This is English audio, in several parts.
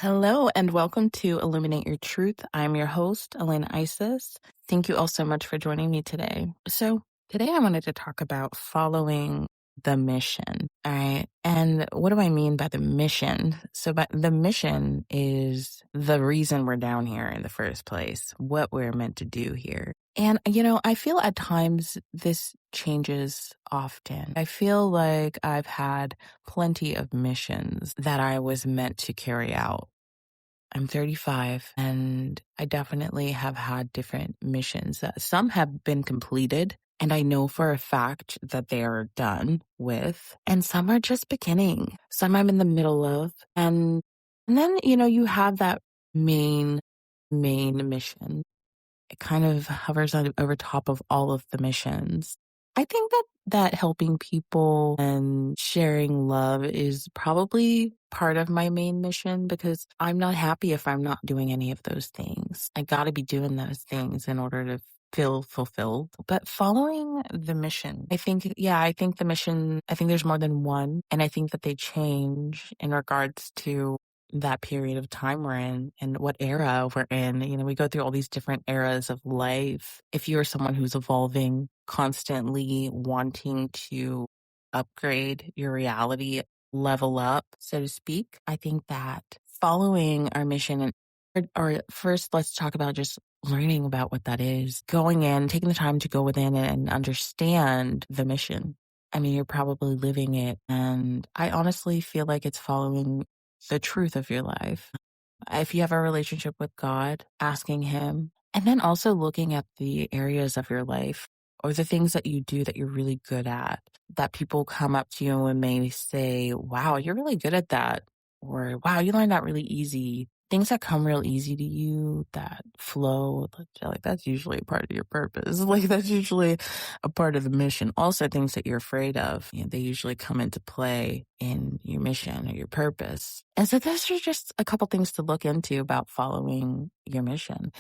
Hello and welcome to Illuminate Your Truth. I'm your host, Alanna Isis. Thank you all so much for joining me today. So today I wanted to talk about following the mission. All right. And what do I mean by the mission? The mission is the reason we're down here in the first place, what we're meant to do here. And, I feel at times this changes often. I feel like I've had plenty of missions that I was meant to carry out. I'm 35 and I definitely have had different missions. Some have been completed and I know for a fact that they are done with, and some are just beginning. Some I'm in the middle of. And then, you have that main mission. It kind of hovers over top of all of the missions. I think that helping people and sharing love is probably part of my main mission because I'm not happy if I'm not doing any of those things. I got to be doing those things in order to feel fulfilled. But following the mission, I think the mission, I think there's more than one. And I think that they change in regards to that period of time we're in and what era we're in. We go through all these different eras of life. If you're someone who's evolving, constantly wanting to upgrade your reality, level up, so to speak, I think that following our mission or first let's talk about just learning about what that is. Going in, taking the time to go within and understand the mission. I mean, you're probably living it. And I honestly feel like it's following the truth of your life. If you have a relationship with God, asking Him, and then also looking at the areas of your life or the things that you do that you're really good at, that people come up to you and may say, wow, you're really good at that. Or wow, you learned that really easy. Things that come real easy to you, that flow, like that's usually a part of your purpose. Like that's usually a part of the mission. Also things that you're afraid of, they usually come into play in your mission or your purpose. And so those are just a couple things to look into about following your mission.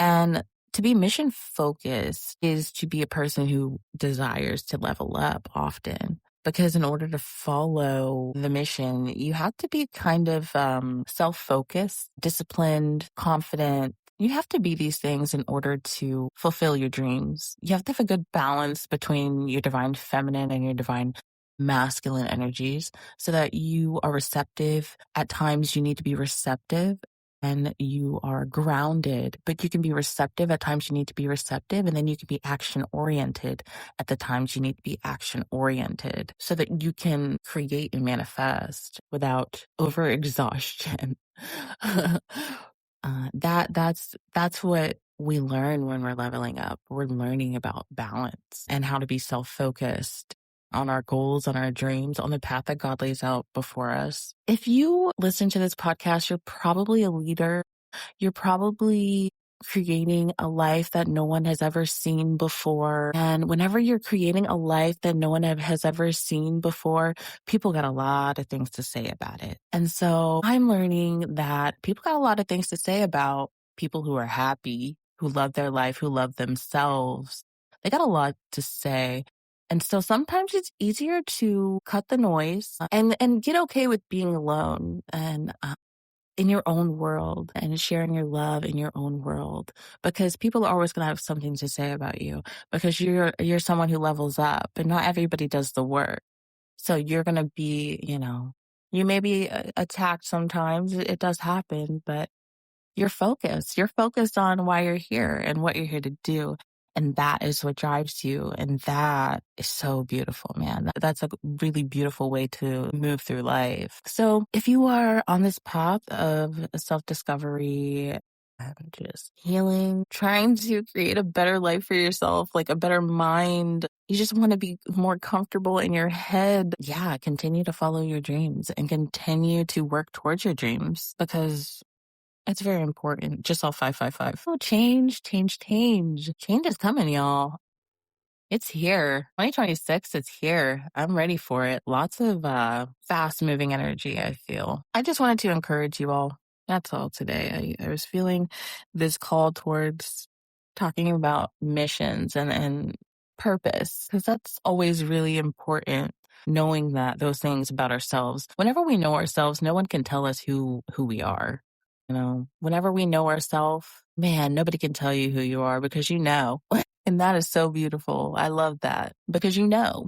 And to be mission focused is to be a person who desires to level up often. Because in order to follow the mission, you have to be kind of self-focused, disciplined, confident. You have to be these things in order to fulfill your dreams. You have to have a good balance between your divine feminine and your divine masculine energies so that you are receptive. At times, you need to be receptive and you are grounded, but you can be receptive. At times you need to be receptive, and then you can be action oriented at the times you need to be action oriented so that you can create and manifest without overexhaustion. That's what we learn when we're leveling up. We're learning about balance and how to be self-focused on our goals, on our dreams, on the path that God lays out before us. If you listen to this podcast, you're probably a leader. You're probably creating a life that no one has ever seen before. And whenever you're creating a life that no one has ever seen before, people got a lot of things to say about it. And so I'm learning that people got a lot of things to say about people who are happy, who love their life, who love themselves. They got a lot to say. And so sometimes it's easier to cut the noise and get okay with being alone and in your own world and sharing your love in your own world, because people are always going to have something to say about you because you're someone who levels up and not everybody does the work. So you're going to be, you may be attacked sometimes. It does happen, but you're focused. You're focused on why you're here and what you're here to do. And that is what drives you. And that is so beautiful, man. That's a really beautiful way to move through life. So if you are on this path of self-discovery and just healing, trying to create a better life for yourself, like a better mind, you just want to be more comfortable in your head. Yeah, continue to follow your dreams and continue to work towards your dreams because it's very important. Just all 555. Oh, change. Change is coming, y'all. It's here. 2026, it's here. I'm ready for it. Lots of fast moving energy, I feel. I just wanted to encourage you all. That's all today. I was feeling this call towards talking about missions and purpose, because that's always really important. knowing that those things about ourselves, whenever we know ourselves, no one can tell us who we are. Whenever we know ourselves, man, nobody can tell you who you are because you know. And that is so beautiful. I love that because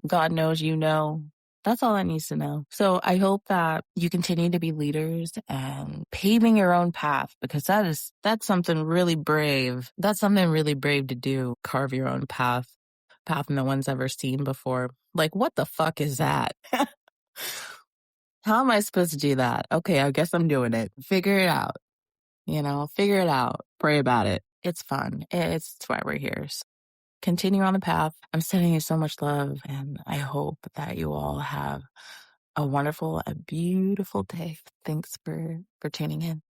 God knows you know. That's all it needs to know. So I hope that you continue to be leaders and paving your own path, because that's something really brave. That's something really brave to do. Carve your own path no one's ever seen before. Like, what the fuck is that? How am I supposed to do that? Okay, I guess I'm doing it. Figure it out. Figure it out. Pray about it. It's fun. It's why we're here. So continue on the path. I'm sending you so much love, and I hope that you all have a beautiful day. Thanks for tuning in.